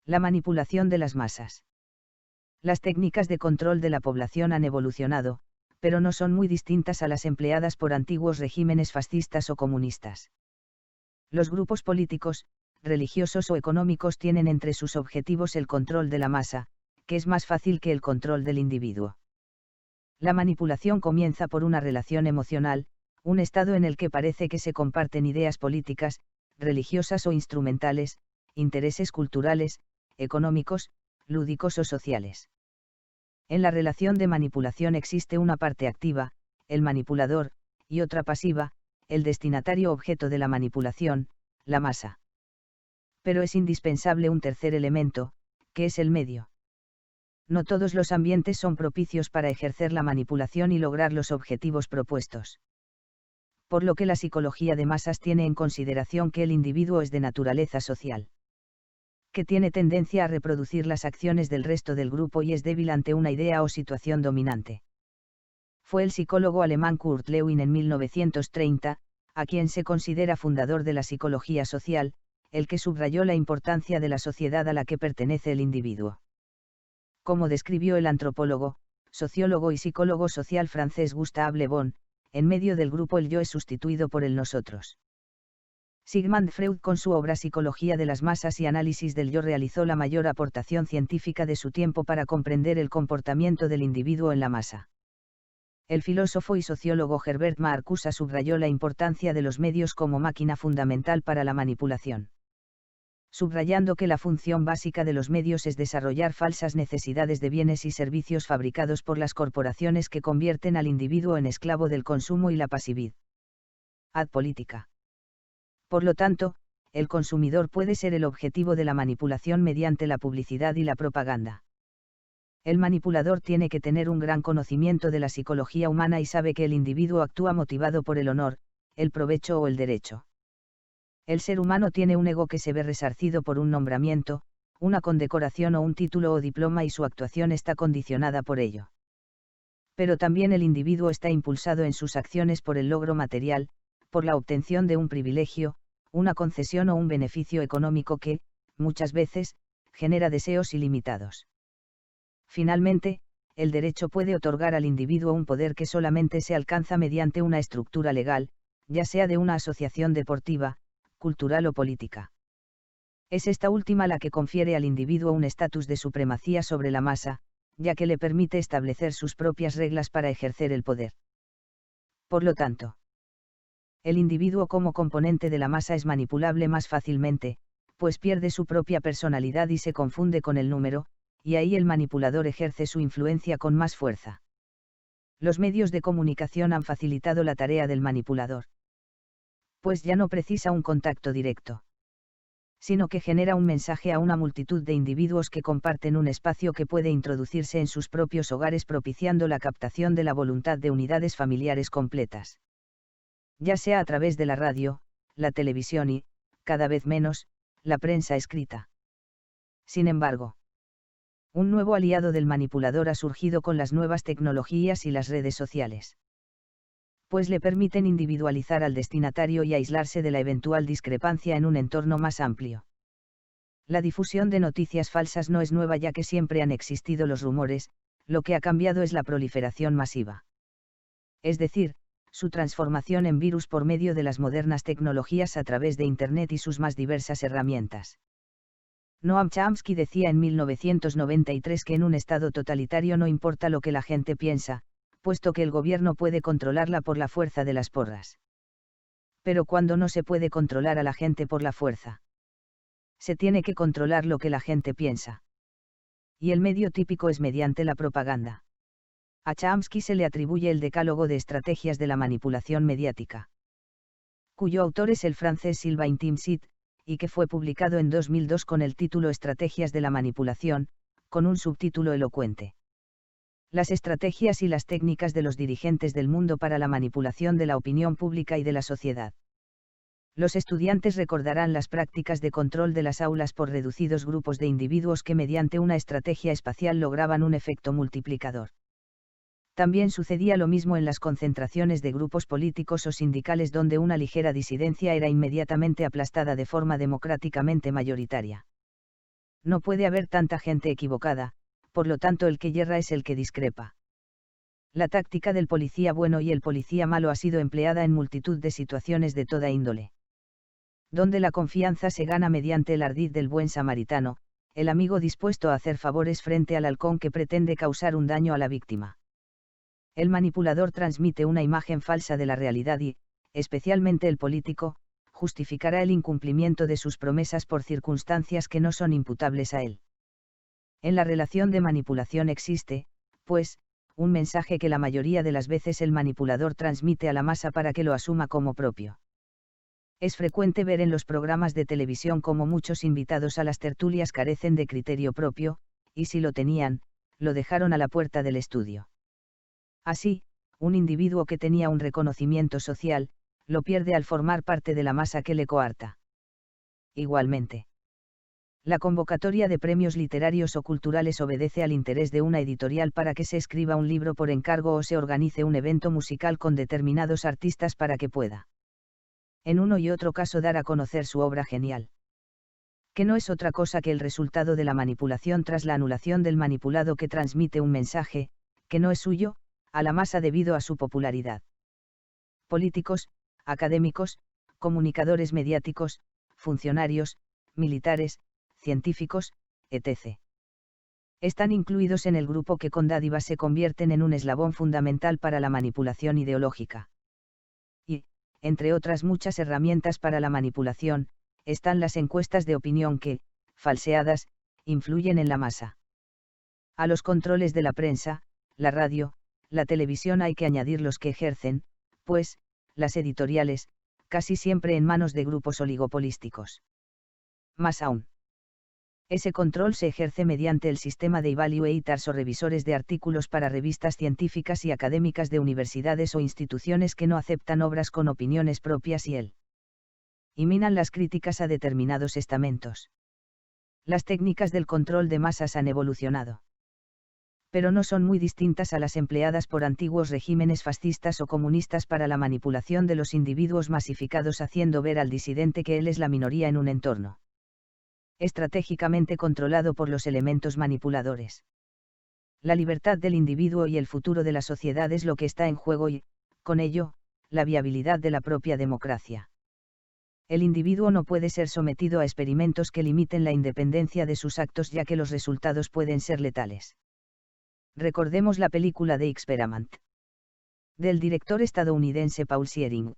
La manipulación de las masas. Las técnicas de control de la población han evolucionado, pero no son muy distintas a las empleadas por antiguos regímenes fascistas o comunistas. Los grupos políticos, religiosos o económicos tienen entre sus objetivos el control de la masa, que es más fácil que el control del individuo. La manipulación comienza por una relación emocional, un estado en el que parece que se comparten ideas políticas, religiosas o instrumentales, intereses culturales, económicos, lúdicos o sociales. En la relación de manipulación existe una parte activa, el manipulador, y otra pasiva, el destinatario objeto de la manipulación, la masa. Pero es indispensable un tercer elemento, que es el medio. No todos los ambientes son propicios para ejercer la manipulación y lograr los objetivos propuestos. Por lo que la psicología de masas tiene en consideración que el individuo es de naturaleza social, que tiene tendencia a reproducir las acciones del resto del grupo y es débil ante una idea o situación dominante. Fue el psicólogo alemán Kurt Lewin en 1930, a quien se considera fundador de la psicología social, el que subrayó la importancia de la sociedad a la que pertenece el individuo. Como describió el antropólogo, sociólogo y psicólogo social francés Gustave Le Bon, en medio del grupo el yo es sustituido por el nosotros. Sigmund Freud con su obra Psicología de las masas y análisis del yo realizó la mayor aportación científica de su tiempo para comprender el comportamiento del individuo en la masa. El filósofo y sociólogo Herbert Marcuse subrayó la importancia de los medios como máquina fundamental para la manipulación, subrayando que la función básica de los medios es desarrollar falsas necesidades de bienes y servicios fabricados por las corporaciones que convierten al individuo en esclavo del consumo y la pasividad política. Por lo tanto, el consumidor puede ser el objetivo de la manipulación mediante la publicidad y la propaganda. El manipulador tiene que tener un gran conocimiento de la psicología humana y sabe que el individuo actúa motivado por el honor, el provecho o el derecho. El ser humano tiene un ego que se ve resarcido por un nombramiento, una condecoración o un título o diploma y su actuación está condicionada por ello. Pero también el individuo está impulsado en sus acciones por el logro material, por la obtención de un privilegio, una concesión o un beneficio económico que, muchas veces, genera deseos ilimitados. Finalmente, el derecho puede otorgar al individuo un poder que solamente se alcanza mediante una estructura legal, ya sea de una asociación deportiva, cultural o política. Es esta última la que confiere al individuo un estatus de supremacía sobre la masa, ya que le permite establecer sus propias reglas para ejercer el poder. Por lo tanto, el individuo como componente de la masa es manipulable más fácilmente, pues pierde su propia personalidad y se confunde con el número, y ahí el manipulador ejerce su influencia con más fuerza. Los medios de comunicación han facilitado la tarea del manipulador, pues ya no precisa un contacto directo, sino que genera un mensaje a una multitud de individuos que comparten un espacio que puede introducirse en sus propios hogares propiciando la captación de la voluntad de unidades familiares completas. Ya sea a través de la radio, la televisión y, cada vez menos, la prensa escrita. Sin embargo, un nuevo aliado del manipulador ha surgido con las nuevas tecnologías y las redes sociales, pues le permiten individualizar al destinatario y aislarse de la eventual discrepancia en un entorno más amplio. La difusión de noticias falsas no es nueva ya que siempre han existido los rumores, lo que ha cambiado es la proliferación masiva. Es decir, su transformación en virus por medio de las modernas tecnologías a través de Internet y sus más diversas herramientas. Noam Chomsky decía en 1993 que en un estado totalitario no importa lo que la gente piensa, puesto que el gobierno puede controlarla por la fuerza de las porras. Pero cuando no se puede controlar a la gente por la fuerza, se tiene que controlar lo que la gente piensa. Y el medio típico es mediante la propaganda. A Chomsky se le atribuye el decálogo de estrategias de la manipulación mediática, cuyo autor es el francés Sylvain Timsit, y que fue publicado en 2002 con el título Estrategias de la manipulación, con un subtítulo elocuente. Las estrategias y las técnicas de los dirigentes del mundo para la manipulación de la opinión pública y de la sociedad. Los estudiantes recordarán las prácticas de control de las aulas por reducidos grupos de individuos que mediante una estrategia espacial lograban un efecto multiplicador. También sucedía lo mismo en las concentraciones de grupos políticos o sindicales donde una ligera disidencia era inmediatamente aplastada de forma democráticamente mayoritaria. No puede haber tanta gente equivocada, por lo tanto el que yerra es el que discrepa. La táctica del policía bueno y el policía malo ha sido empleada en multitud de situaciones de toda índole. Donde la confianza se gana mediante el ardid del buen samaritano, el amigo dispuesto a hacer favores frente al halcón que pretende causar un daño a la víctima. El manipulador transmite una imagen falsa de la realidad y, especialmente el político, justificará el incumplimiento de sus promesas por circunstancias que no son imputables a él. En la relación de manipulación existe, pues, un mensaje que la mayoría de las veces el manipulador transmite a la masa para que lo asuma como propio. Es frecuente ver en los programas de televisión cómo muchos invitados a las tertulias carecen de criterio propio, y si lo tenían, lo dejaron a la puerta del estudio. Así, un individuo que tenía un reconocimiento social, lo pierde al formar parte de la masa que le coarta. Igualmente, la convocatoria de premios literarios o culturales obedece al interés de una editorial para que se escriba un libro por encargo o se organice un evento musical con determinados artistas para que pueda, en uno y otro caso, dar a conocer su obra genial. Que no es otra cosa que el resultado de la manipulación tras la anulación del manipulado que transmite un mensaje, que no es suyo, a la masa debido a su popularidad. Políticos, académicos, comunicadores mediáticos, funcionarios, militares, científicos, etc. Están incluidos en el grupo que con dádivas se convierten en un eslabón fundamental para la manipulación ideológica. Y, entre otras muchas herramientas para la manipulación, están las encuestas de opinión que, falseadas, influyen en la masa. A los controles de la prensa, la radio, la televisión hay que añadir los que ejercen, pues, las editoriales, casi siempre en manos de grupos oligopolísticos. Más aún, ese control se ejerce mediante el sistema de evaluators o revisores de artículos para revistas científicas y académicas de universidades o instituciones que no aceptan obras con opiniones propias y minan las críticas a determinados estamentos. Las técnicas del control de masas han evolucionado, pero no son muy distintas a las empleadas por antiguos regímenes fascistas o comunistas para la manipulación de los individuos masificados, haciendo ver al disidente que él es la minoría en un entorno estratégicamente controlado por los elementos manipuladores. La libertad del individuo y el futuro de la sociedad es lo que está en juego y, con ello, la viabilidad de la propia democracia. El individuo no puede ser sometido a experimentos que limiten la independencia de sus actos, ya que los resultados pueden ser letales. Recordemos la película The Experiment, del director estadounidense Paul Siering,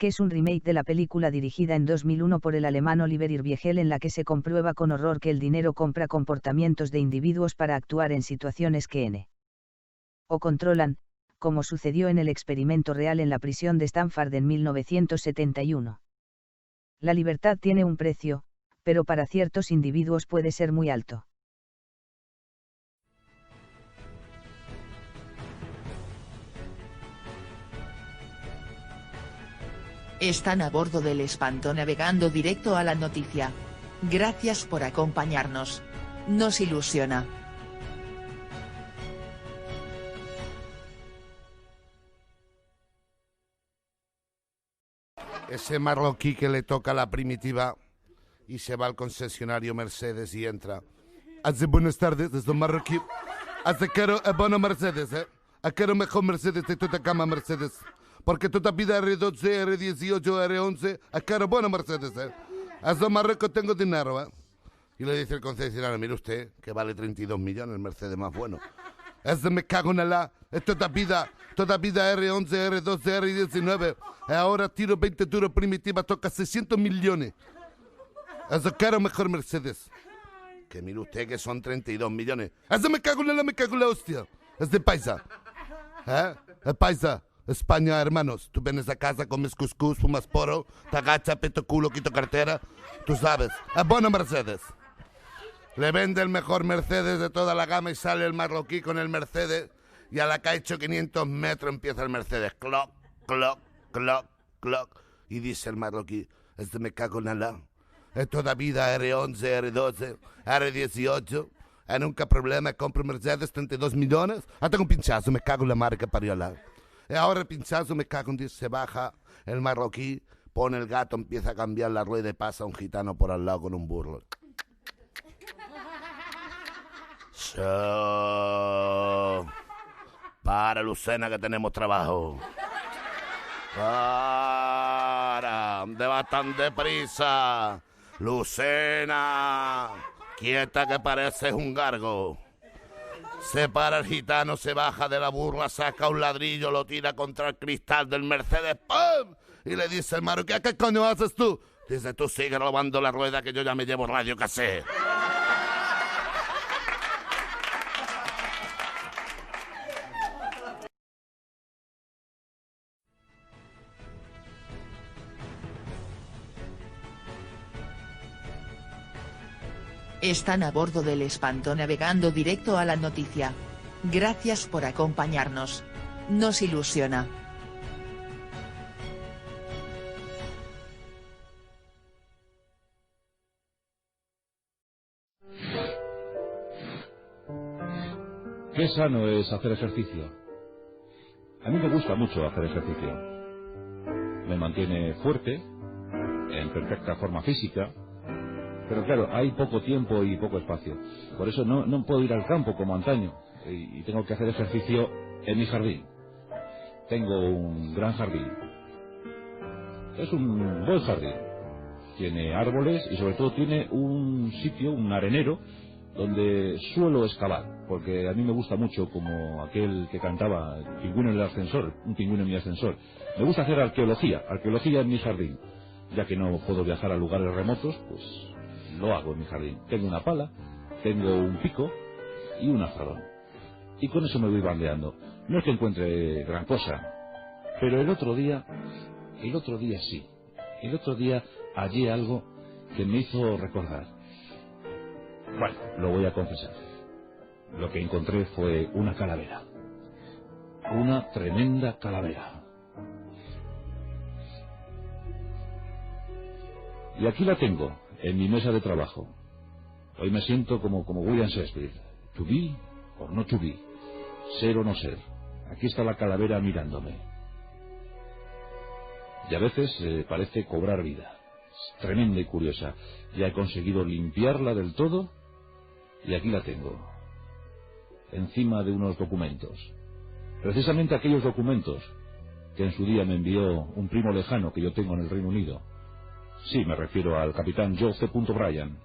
que es un remake de la película dirigida en 2001 por el alemán Oliver Irbiegel, en la que se comprueba con horror que el dinero compra comportamientos de individuos para actuar en situaciones que o controlan, como sucedió en el experimento real en la prisión de Stanford en 1971. La libertad tiene un precio, pero para ciertos individuos puede ser muy alto. Están a bordo del Espanto navegando directo a la noticia. Gracias por acompañarnos. Nos ilusiona. Ese marroquí que le toca la primitiva y se va al concesionario Mercedes y entra. Hace buenas tardes, desde marroquí. Hace quiero bueno Mercedes, quiero mejor Mercedes de toda cama Mercedes. Porque toda vida R12, R18, R11, quiero bueno Mercedes, Hace Marruecos tengo dinero, Y le dice el concesionario, mire usted, que vale 32 millones el Mercedes más bueno. Ese me cago en la, es toda vida R11, R12, R19. Ahora tiro 20 duros primitiva, toca 600 millones. Eso quiero mejor Mercedes. Que mire usted que son 32 millones. Ese me cago en la hostia. Es de paisa. Es paisa. España, hermanos. Tú vienes a casa, comes cuscús, fumas poro, te agachas, peto culo, quito cartera. Tú sabes. Es bueno Mercedes. Le vende el mejor Mercedes de toda la gama y sale el marroquí con el Mercedes y a la que ha hecho 500 metros empieza el Mercedes. Cloc, cloc, cloc, cloc. Y dice el marroquí, me cago en la. Es toda vida R11, R12, R18. Nunca problema, compro Mercedes, 32 millones. Tengo un pinchazo, me cago en la madre que parió al lado. Y ahora el pinchazo, me cago en Dios, se baja el marroquí, pone el gato, empieza a cambiar la rueda y pasa un gitano por al lado con un burro. Para, Lucena, que tenemos trabajo. Para, ¿dónde vas tan deprisa? Lucena, quieta que pareces un gargo. Se para el gitano, se baja de la burla, saca un ladrillo, lo tira contra el cristal del Mercedes, ¡pum! Y le dice el Maruquía, ¿qué coño haces tú? Dice, tú sigue robando la rueda que yo ya me llevo radio casé. Están a bordo del Espanto navegando directo a la noticia. Gracias por acompañarnos. Nos ilusiona. Qué sano es hacer ejercicio. A mí me gusta mucho hacer ejercicio. Me mantiene fuerte, en perfecta forma física. Pero claro, hay poco tiempo y poco espacio. Por eso no puedo ir al campo como antaño. Y tengo que hacer ejercicio en mi jardín. Tengo un gran jardín. Es un buen jardín. Tiene árboles y sobre todo tiene un sitio, un arenero, donde suelo excavar. Porque a mí me gusta mucho, como aquel que cantaba, el pingüino en el ascensor, un pingüino en mi ascensor. Me gusta hacer arqueología en mi jardín. Ya que no puedo viajar a lugares remotos, pues lo hago en mi jardín. Tengo una pala, tengo un pico y un azadón. Y con eso me voy bandeando. No es que encuentre gran cosa, pero el otro día sí. El otro día hallé algo que me hizo recordar. Bueno, lo voy a confesar. Lo que encontré fue una calavera. Una tremenda calavera. Y aquí la tengo, en mi mesa de trabajo. Hoy me siento como William Shakespeare. To be or not to be. Ser o no ser. Aquí está la calavera mirándome. Y a veces parece cobrar vida. Es tremenda y curiosa. Ya he conseguido limpiarla del todo y aquí la tengo. Encima de unos documentos. Precisamente aquellos documentos que en su día me envió un primo lejano que yo tengo en el Reino Unido. Sí, me refiero al capitán John C. Bryan.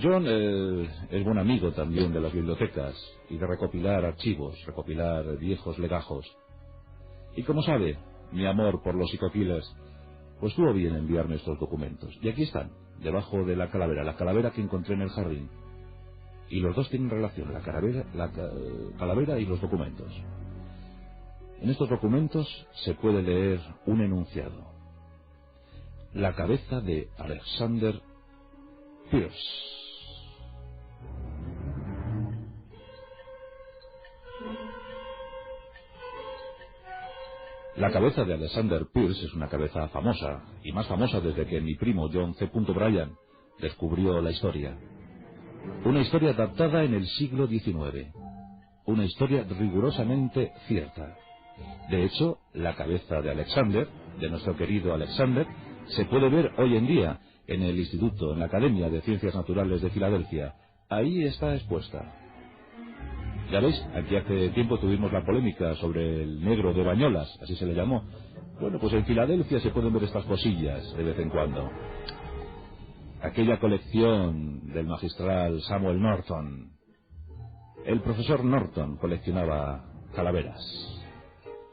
John es buen amigo también de las bibliotecas y de recopilar archivos, recopilar viejos legajos. Y como sabe, mi amor por los psico-killers, pues tuvo bien enviarme estos documentos. Y aquí están, debajo de la calavera que encontré en el jardín. Y los dos tienen relación, la calavera y los documentos. En estos documentos se puede leer un enunciado. La cabeza de Alexander Pierce. La cabeza de Alexander Pierce es una cabeza famosa, y más famosa desde que mi primo John C. Bryan descubrió la historia. Una historia adaptada en el siglo XIX. Una historia rigurosamente cierta. De hecho, la cabeza de Alexander, de nuestro querido Alexander, se puede ver hoy en día en el Instituto, en la Academia de Ciencias Naturales de Filadelfia. Ahí está expuesta. Ya veis, aquí hace tiempo tuvimos la polémica sobre el negro de Bañolas, así se le llamó. Bueno, pues en Filadelfia se pueden ver estas cosillas de vez en cuando. Aquella colección del magistral Samuel Norton. El profesor Norton coleccionaba calaveras.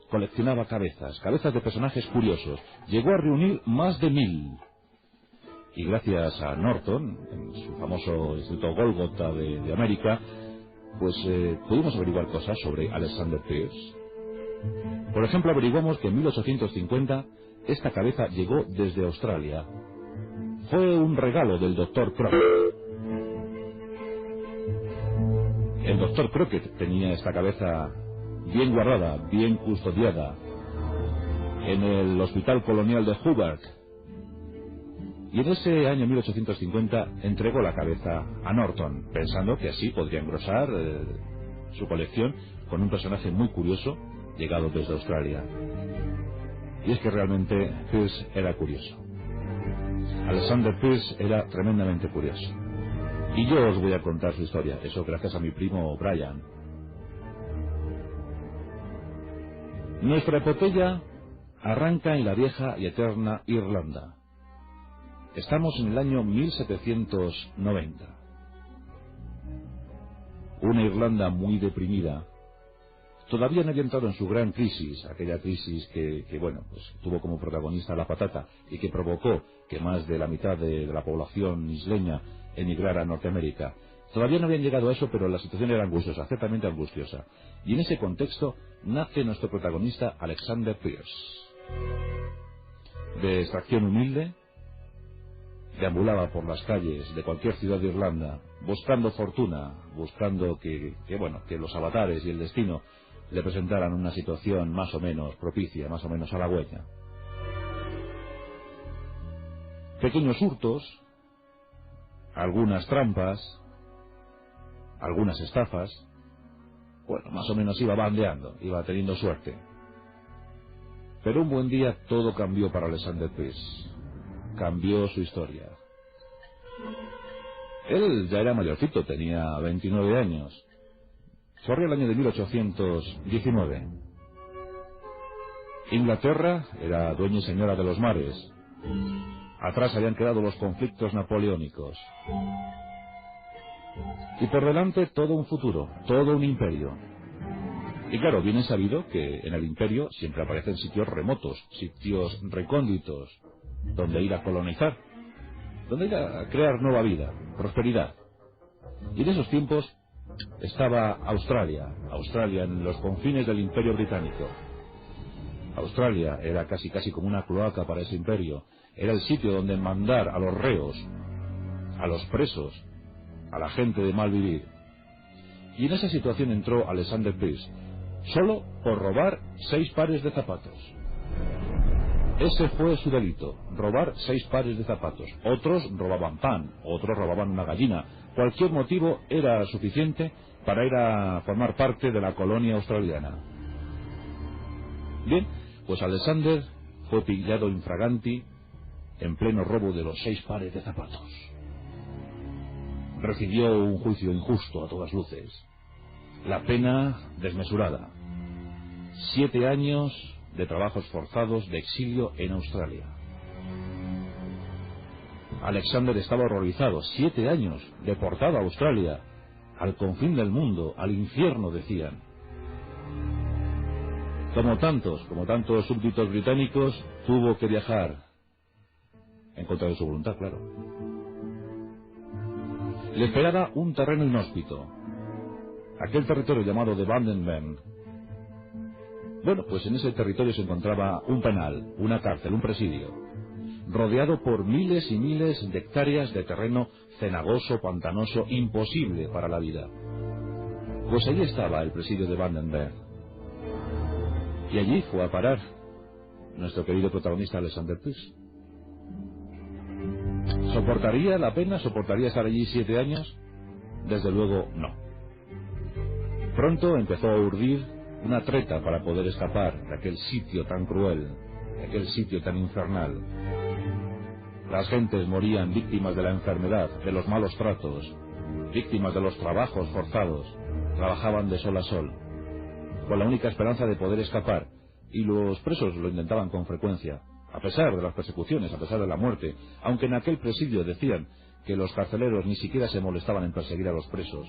Coleccionaba cabezas de personajes curiosos. Llegó a reunir más de 1000. Y gracias a Norton, en su famoso Instituto Golgotha de América, pues pudimos averiguar cosas sobre Alexander Pierce. Por ejemplo, averiguamos que en 1850 esta cabeza llegó desde Australia. Fue un regalo del Dr. Crockett. El Dr. Crockett tenía esta cabeza bien guardada, bien custodiada, en el Hospital Colonial de Hobart. Y en ese año 1850 entregó la cabeza a Norton, pensando que así podría engrosar su colección con un personaje muy curioso, llegado desde Australia. Y es que realmente Pierce era curioso. Alexander Pierce era tremendamente curioso. Y yo os voy a contar su historia, eso gracias a mi primo Brian. Nuestra epopeya arranca en la vieja y eterna Irlanda. Estamos en el año 1790. Una Irlanda muy deprimida. Todavía no había entrado en su gran crisis, aquella crisis que bueno, pues tuvo como protagonista la patata y que provocó que más de la mitad de la población isleña emigrara a Norteamérica. Todavía no habían llegado a eso, pero la situación era angustiosa, ciertamente angustiosa. Y en ese contexto nace nuestro protagonista Alexander Pierce. De extracción humilde, deambulaba por las calles de cualquier ciudad de Irlanda, buscando fortuna, buscando que los avatares y el destino le presentaran una situación más o menos propicia, más o menos halagüeña. Pequeños hurtos, algunas trampas, algunas estafas. Bueno, más o menos iba bandeando, iba teniendo suerte. Pero un buen día todo cambió para Alexander Pierce. Cambió su historia. Él ya era mayorcito, tenía 29 años. Corría el año de 1819. Inglaterra era dueña y señora de los mares. Atrás habían quedado los conflictos napoleónicos. Y por delante todo un futuro, todo un imperio. Y claro, bien es sabido que en el imperio siempre aparecen sitios remotos, sitios recónditos, donde ir a colonizar, donde ir a crear nueva vida, prosperidad. Y en esos tiempos estaba Australia en los confines del Imperio Británico. Australia era casi como una cloaca para ese imperio. Era el sitio donde mandar a los reos, a los presos, a la gente de mal vivir. Y en esa situación entró Alexander Pierce, solo por robar 6 pares de zapatos. Ese fue su delito, robar 6 pares de zapatos. Otros robaban pan, otros robaban una gallina. Cualquier motivo era suficiente para ir a formar parte de la colonia australiana. Bien, pues Alexander fue pillado infraganti en pleno robo de los 6 pares de zapatos. Recibió un juicio injusto a todas luces. La pena desmesurada. 7 años de trabajos forzados de exilio en Australia. Alexander estaba horrorizado. 7 años deportado a Australia, al confín del mundo, al infierno, decían. Como tantos súbditos británicos, tuvo que viajar en contra de su voluntad, claro. Le esperaba un terreno inhóspito, aquel territorio llamado de Bundaberg. Bueno, pues en ese territorio se encontraba un penal, una cárcel, un presidio, rodeado por miles y miles de hectáreas de terreno cenagoso, pantanoso, imposible para la vida. Pues allí estaba el presidio de Bundaberg. Y allí fue a parar nuestro querido protagonista Alexander Pierce. ¿Soportaría la pena? ¿Soportaría estar allí 7 años? Desde luego no. Pronto empezó a urdir una treta para poder escapar de aquel sitio tan cruel, de aquel sitio tan infernal. Las gentes morían víctimas de la enfermedad, de los malos tratos, víctimas de los trabajos forzados. Trabajaban de sol a sol, con la única esperanza de poder escapar, y los presos lo intentaban con frecuencia, a pesar de las persecuciones, a pesar de la muerte, aunque en aquel presidio decían que los carceleros ni siquiera se molestaban en perseguir a los presos,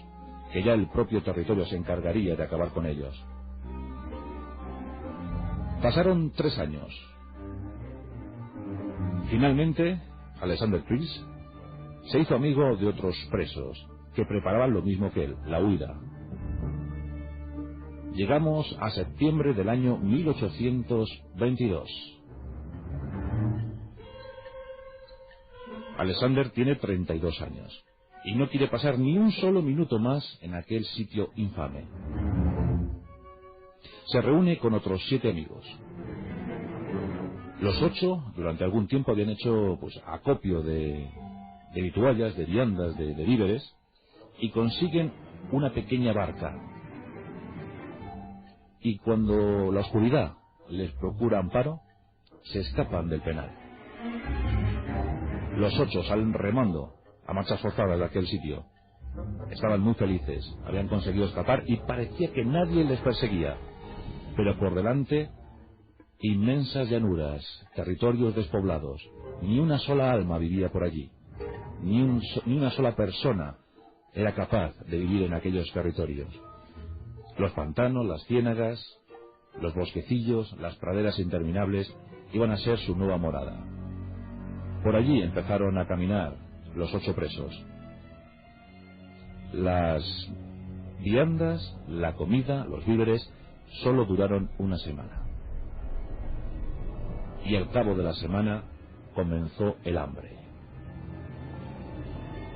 que ya el propio territorio se encargaría de acabar con ellos. Pasaron 3 años. Finalmente, Alexander Pierce se hizo amigo de otros presos que preparaban lo mismo que él, la huida. Llegamos a septiembre del año 1822. Alexander tiene 32 años y no quiere pasar ni un solo minuto más en aquel sitio infame. Se reúne con otros 7 amigos. Los 8 durante algún tiempo habían hecho acopio de vituallas, de viandas, de víveres, y consiguen una pequeña barca. Y cuando la oscuridad les procura amparo, se escapan del penal. Los 8 salen remando a marchas forzadas de aquel sitio. Estaban muy felices, habían conseguido escapar y parecía que nadie les perseguía. Pero por delante, inmensas llanuras, territorios despoblados. Ni una sola alma vivía por allí. Ni una sola persona era capaz de vivir en aquellos territorios. Los pantanos, las ciénagas, los bosquecillos, las praderas interminables iban a ser su nueva morada. Por allí empezaron a caminar los 8 presos. Las viandas, la comida, los víveres, solo duraron una semana. Y al cabo de la semana comenzó el hambre.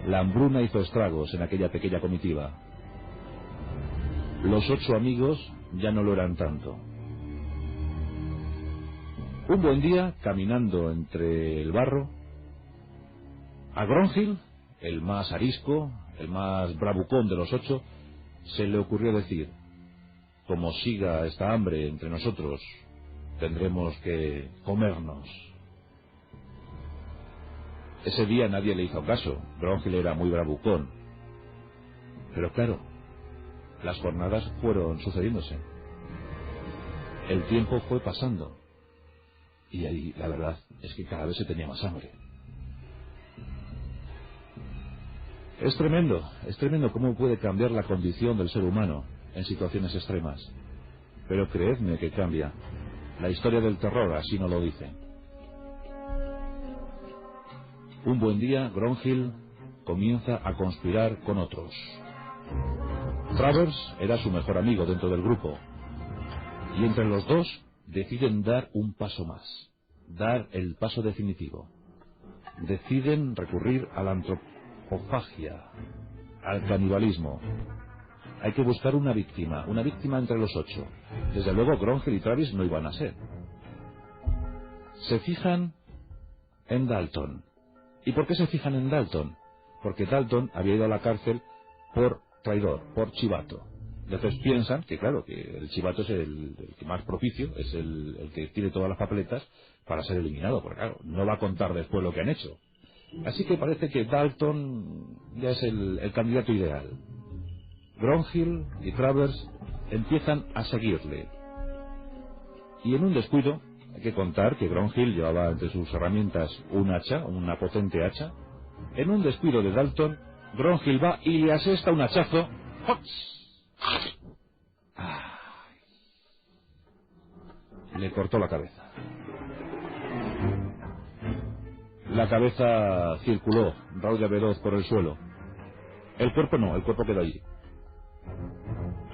La hambruna hizo estragos en aquella pequeña comitiva. Los 8 amigos ya no lo eran tanto. Un buen día, caminando entre el barro, a Gronhild, el más arisco, el más bravucón de los 8, se le ocurrió decir: como siga esta hambre entre nosotros, tendremos que comernos. Ese día nadie le hizo caso. Gronhild era muy bravucón. Pero claro, las jornadas fueron sucediéndose. El tiempo fue pasando. Y ahí la verdad es que cada vez se tenía más hambre. Es tremendo cómo puede cambiar la condición del ser humano en situaciones extremas. Pero creedme que cambia. La historia del terror así no lo dice. Un buen día, Gronhild comienza a conspirar con otros. Travers era su mejor amigo dentro del grupo. Y entre los dos deciden dar un paso más. Dar el paso definitivo. Deciden recurrir a la antropofagia, al canibalismo. Hay que buscar una víctima entre los 8. Desde luego Gronhild y Travis no iban a ser. Se fijan en Dalton. ¿Y por qué se fijan en Dalton? Porque Dalton había ido a la cárcel por traidor, por chivato. Entonces piensan que claro, que el chivato es el que más propicio, es el que tiene todas las papeletas para ser eliminado, porque claro, no va a contar después lo que han hecho. Así que parece que Dalton ya es el candidato ideal. Gronhild y Travers empiezan a seguirle. Y en un descuido, hay que contar que Gronhild llevaba entre sus herramientas un hacha, una potente hacha. En un descuido de Dalton, Gronhild va y le asesta un hachazo. Le cortó la cabeza. La cabeza circuló, rauda veloz por el suelo. El cuerpo no, el cuerpo quedó allí.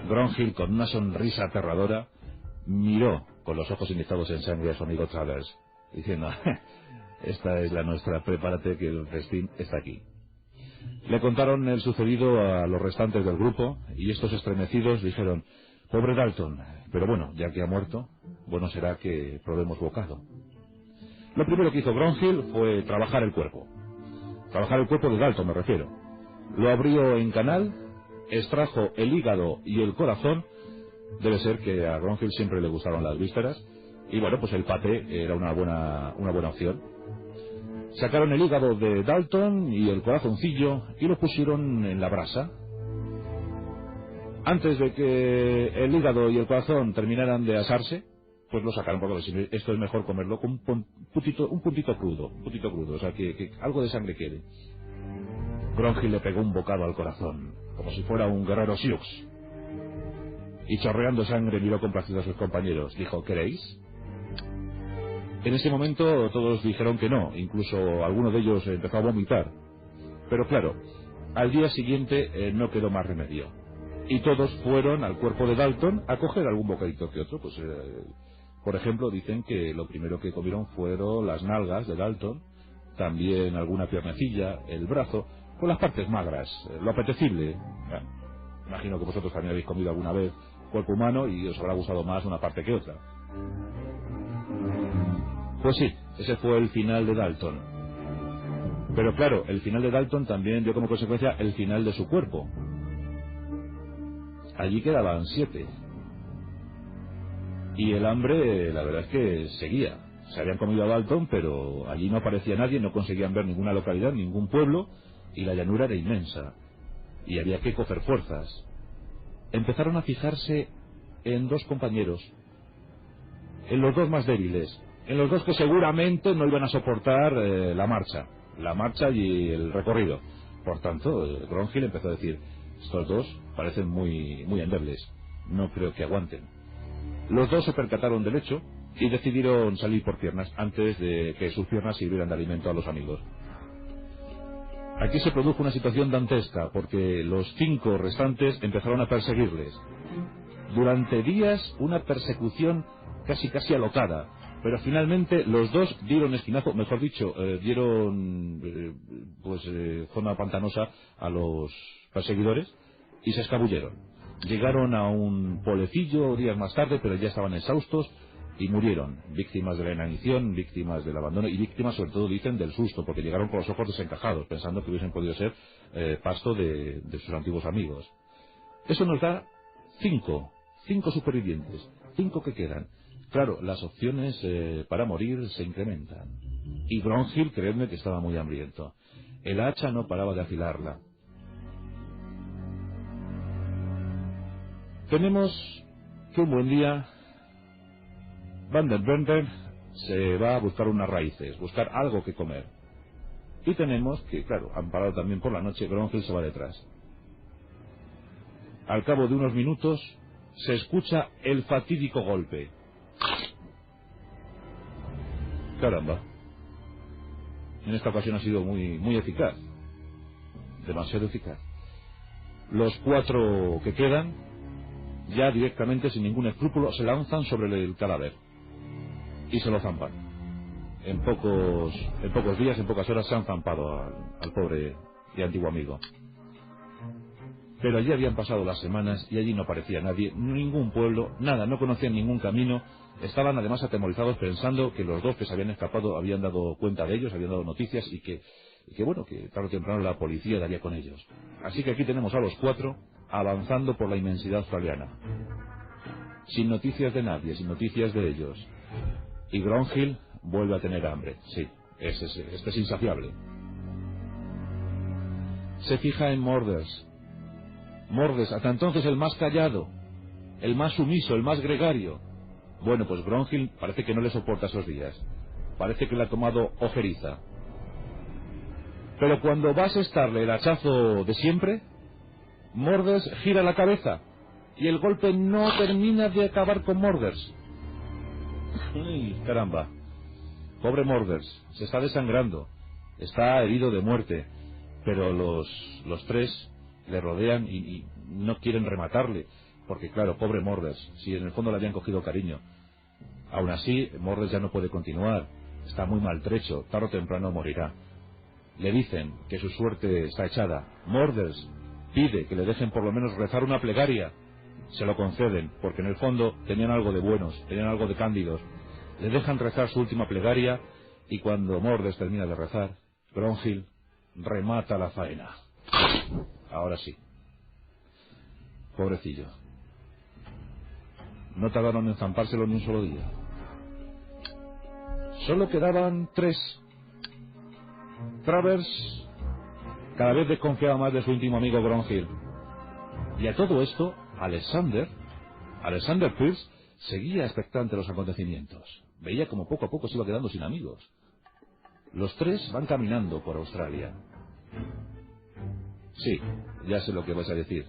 Gronhild, con una sonrisa aterradora, miró con los ojos inyectados en sangre a su amigo Travers, diciendo: esta es la nuestra, prepárate que el festín está aquí. Le contaron el sucedido a los restantes del grupo, y estos estremecidos dijeron: pobre Dalton, pero bueno, ya que ha muerto, bueno será que probemos bocado. Lo primero que hizo Gronhild fue trabajar el cuerpo. Trabajar el cuerpo de Dalton, me refiero. Lo abrió en canal, extrajo el hígado y el corazón. Debe ser que a Gronhild siempre le gustaron las vísceras. Y bueno, pues el paté era una buena opción. Sacaron el hígado de Dalton y el corazoncillo y lo pusieron en la brasa. Antes de que el hígado y el corazón terminaran de asarse, pues lo sacaron, porque esto es mejor comerlo con un puntito crudo, o sea, que algo de sangre quede. Gronhild le pegó un bocado al corazón, como si fuera un guerrero Sioux. Y chorreando sangre miró complacido a sus compañeros. Dijo: ¿queréis? En ese momento todos dijeron que no, incluso alguno de ellos empezó a vomitar. Pero claro, al día siguiente no quedó más remedio. Y todos fueron al cuerpo de Dalton a coger algún bocadito que otro. Pues, por ejemplo, dicen que lo primero que comieron fueron las nalgas de Dalton, también alguna piernecilla, el brazo, con las partes magras, lo apetecible. Bueno, imagino que vosotros también habéis comido alguna vez cuerpo humano y os habrá gustado más una parte que otra. Pues sí, ese fue el final de Dalton. Pero claro, el final de Dalton también dio como consecuencia el final de su cuerpo. Allí quedaban 7. Y el hambre, la verdad es que seguía. Se habían comido a Dalton, pero allí no aparecía nadie, no conseguían ver ninguna localidad, ningún pueblo. y la llanura era inmensa, y había que coger fuerzas. Empezaron a fijarse en dos compañeros, en los dos más débiles, en los dos que seguramente no iban a soportar la marcha y el recorrido. Por tanto, Gronhild empezó a decir: estos dos parecen muy endebles, no creo que aguanten. Los dos se percataron del hecho y decidieron salir por piernas antes de que sus piernas sirvieran de alimento a los amigos. Aquí se produjo una situación dantesca, porque los 5 restantes empezaron a perseguirles. Durante días, una persecución casi alocada, pero finalmente los dos dieron esquinazo, mejor dicho, dieron zona pantanosa a los perseguidores y se escabulleron. Llegaron a un pueblecillo días más tarde, pero ya estaban exhaustos y murieron, víctimas de la inanición, víctimas del abandono y víctimas, sobre todo, dicen, del susto, porque llegaron con los ojos desencajados, pensando que hubiesen podido ser pasto de sus antiguos amigos. Eso nos da 5 supervivientes, 5 que quedan. Claro, las opciones para morir se incrementan. Y Gronhild, creedme que estaba muy hambriento. El hacha no paraba de afilarla. Tenemos que un buen día Van der Bender se va a buscar unas raíces, buscar algo que comer. Y tenemos que, claro, amparado también por la noche, Gronhild se va detrás. Al cabo de unos minutos se escucha el fatídico golpe. Caramba. En esta ocasión ha sido muy eficaz. Demasiado eficaz. Los 4 que quedan, ya directamente, sin ningún escrúpulo, se lanzan sobre el cadáver y se lo zampan. En pocos días, en pocas horas, se han zampado al pobre y antiguo amigo. Pero allí habían pasado las semanas y allí no aparecía nadie, ningún pueblo, nada, no conocían ningún camino. Estaban además atemorizados, pensando que los 2 que se habían escapado habían dado cuenta de ellos, habían dado noticias y que tarde o temprano la policía daría con ellos. Así que aquí tenemos a los 4 avanzando por la inmensidad australiana, sin noticias de nadie, sin noticias de ellos. Y Gronhild vuelve a tener hambre. Sí, este es insaciable. Se fija en Morders. Morders, hasta entonces el más callado, el más sumiso, el más gregario. Bueno, pues Gronhild parece que no le soporta esos días. Parece que le ha tomado ojeriza. Pero cuando va a asestarle el hachazo de siempre, Morders gira la cabeza y el golpe no termina de acabar con Morders. ¡Ay, caramba! Pobre Morders, se está desangrando, está herido de muerte, pero los 3 le rodean y no quieren rematarle, porque claro, pobre Morders, si en el fondo le habían cogido cariño. Aún así, Morders ya no puede continuar, está muy maltrecho, tarde o temprano morirá. Le dicen que su suerte está echada. Morders pide que le dejen por lo menos rezar una plegaria. Se lo conceden, porque en el fondo tenían algo de buenos, tenían algo de cándidos. Le dejan rezar su última plegaria y cuando Morders termina de rezar, Gronhild remata la faena. Ahora sí. Pobrecillo. No tardaron en zampárselo ni un solo día. Solo quedaban 3. Travers cada vez desconfiaba más de su íntimo amigo Gronhild. Y a todo esto, Alexander Pierce seguía expectante de los acontecimientos. Veía como poco a poco se iba quedando sin amigos. Los 3 van caminando por Australia. Sí, ya sé lo que vais a decir.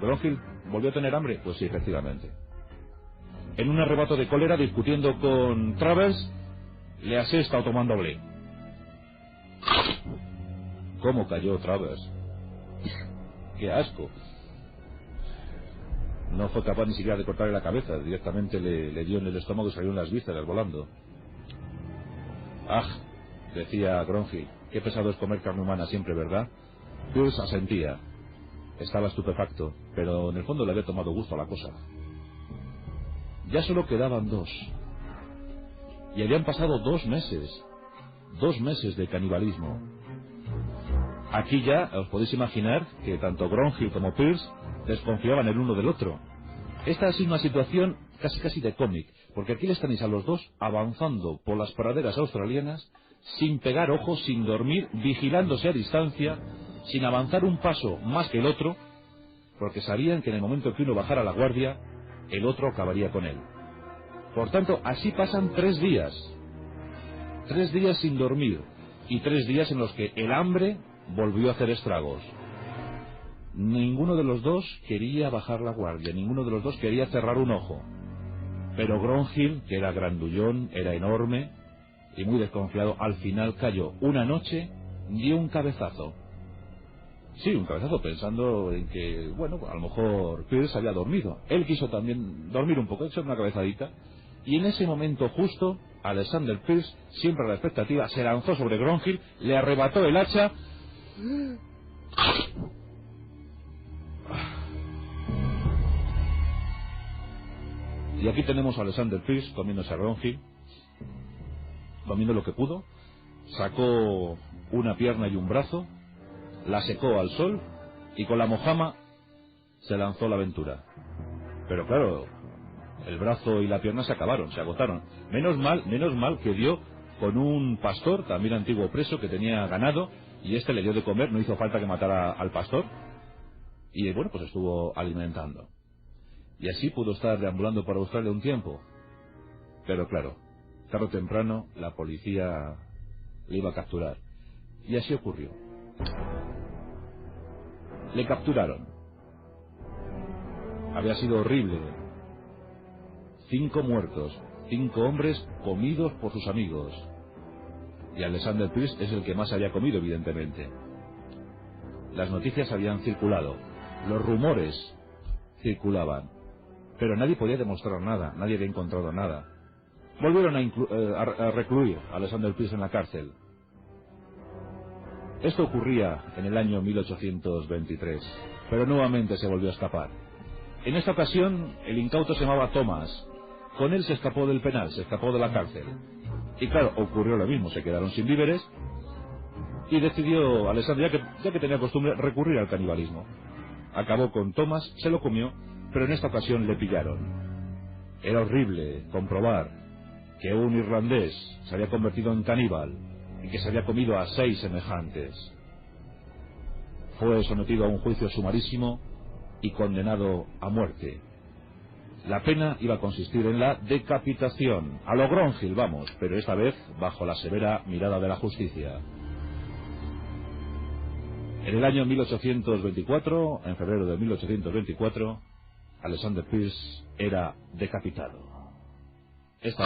¿Gronhild volvió a tener hambre? Pues sí, efectivamente. En un arrebato de cólera, discutiendo con Travers, le asesta tomándole. ¿Cómo cayó Travers? ¡Qué asco! No fue capaz ni siquiera de cortarle la cabeza, directamente le dio en el estómago y salieron las vísceras volando. ¡Ah! Decía Gronhild, qué pesado es comer carne humana siempre, ¿verdad? Pierce asentía. Estaba estupefacto, pero en el fondo le había tomado gusto a la cosa. Ya solo quedaban 2. Y habían pasado 2 meses. 2 meses de canibalismo. Aquí ya os podéis imaginar que tanto Gronhild como Pierce desconfiaban el uno del otro. Esta ha sido una situación casi de cómic, porque aquí les tenéis a los 2 avanzando por las praderas australianas, sin pegar ojos, sin dormir, vigilándose a distancia, sin avanzar un paso más que el otro, porque sabían que en el momento que uno bajara la guardia, el otro acabaría con él. Por tanto, así pasan 3 días. 3 días sin dormir, y 3 días en los que el hambre volvió a hacer estragos. Ninguno de los dos quería bajar la guardia, ninguno de los dos quería cerrar un ojo. Pero Gronhild, que era grandullón, era enorme y muy desconfiado, al final cayó. Una noche dio un cabezazo. Sí, un cabezazo, pensando en que, bueno, a lo mejor Pierce había dormido. Él quiso también dormir un poco, echar una cabezadita. Y en ese momento justo, Alexander Pierce, siempre a la expectativa, se lanzó sobre Gronhild, le arrebató el hacha. Y aquí tenemos a Alexander Pierce comiéndose a Gronhild, comiendo lo que pudo, sacó una pierna y un brazo, la secó al sol y con la mojama se lanzó a la aventura. Pero claro, el brazo y la pierna se acabaron, se agotaron. Menos mal que dio con un pastor, también antiguo preso, que tenía ganado, y este le dio de comer, no hizo falta que matara al pastor, y bueno, pues estuvo alimentando. Y así pudo estar deambulando por Australia un tiempo. Pero claro, tarde o temprano la policía le iba a capturar. Y así ocurrió. Le capturaron. Había sido horrible. 5 muertos, 5 hombres comidos por sus amigos. Y Alexander Pierce es el que más había comido, evidentemente. Las noticias habían circulado. Los rumores circulaban. Pero nadie podía demostrar nada, nadie había encontrado nada. Volvieron a recluir a Alexander Pierce en la cárcel. Esto ocurría en el año 1823, pero nuevamente se volvió a escapar. En esta ocasión, el incauto se llamaba Thomas. Con él se escapó del penal, se escapó de la cárcel. Y claro, ocurrió lo mismo, se quedaron sin víveres, y decidió Alexander, ya que tenía costumbre, recurrir al canibalismo. Acabó con Thomas, se lo comió, pero en esta ocasión le pillaron. Era horrible comprobar que un irlandés se había convertido en caníbal y que se había comido a 6 semejantes. Fue sometido a un juicio sumarísimo y condenado a muerte. La pena iba a consistir en la decapitación, a lo Gronhild, vamos, pero esta vez bajo la severa mirada de la justicia. En el año 1824, en febrero de 1824, Alexander Pierce era decapitado. Esta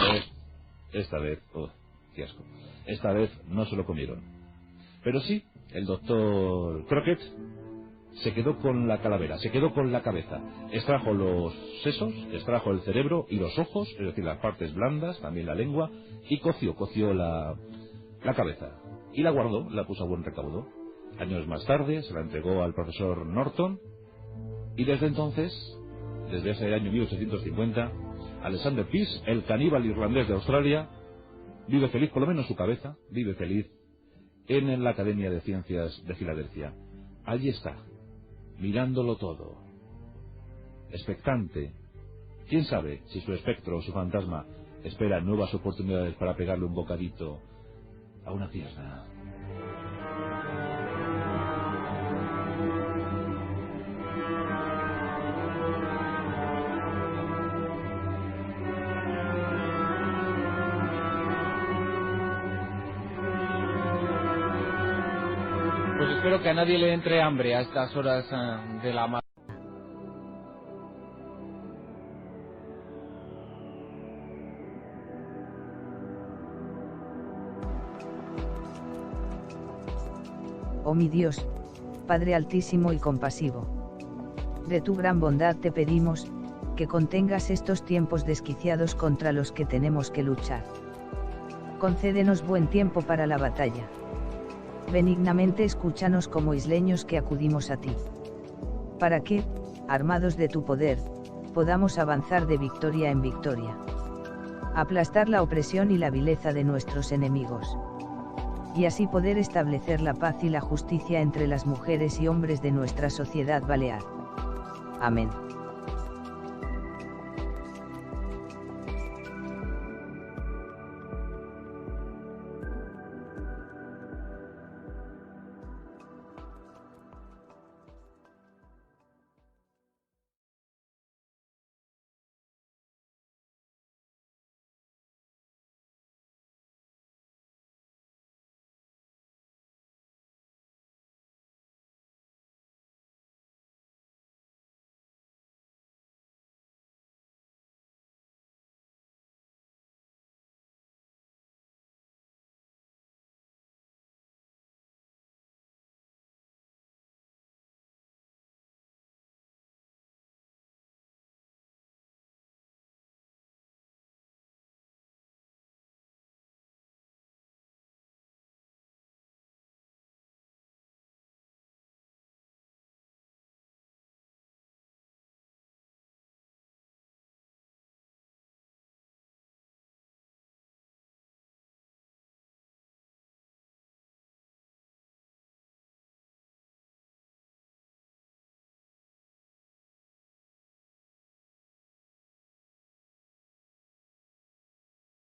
vez, qué asco. Esta vez no se lo comieron. Pero sí, el doctor Crockett se quedó con la calavera, se quedó con la cabeza. Extrajo los sesos, extrajo el cerebro y los ojos, es decir, las partes blandas, también la lengua, y coció la cabeza. Y la guardó, la puso a buen recaudo. Años más tarde se la entregó al profesor Norton, y desde entonces, desde ese año 1850, Alexander Pierce, el caníbal irlandés de Australia, vive feliz, por lo menos su cabeza, vive feliz en la Academia de Ciencias de Filadelfia. Allí está, mirándolo todo, expectante. ¿Quién sabe si su espectro o su fantasma espera nuevas oportunidades para pegarle un bocadito a una pierna? Pues espero que a nadie le entre hambre a estas horas de la madrugada. Oh mi Dios, Padre altísimo y compasivo. De tu gran bondad te pedimos, que contengas estos tiempos desquiciados contra los que tenemos que luchar. Concédenos buen tiempo para la batalla. Benignamente escúchanos como isleños que acudimos a ti. Para que, armados de tu poder, podamos avanzar de victoria en victoria. Aplastar la opresión y la vileza de nuestros enemigos. Y así poder establecer la paz y la justicia entre las mujeres y hombres de nuestra sociedad balear. Amén.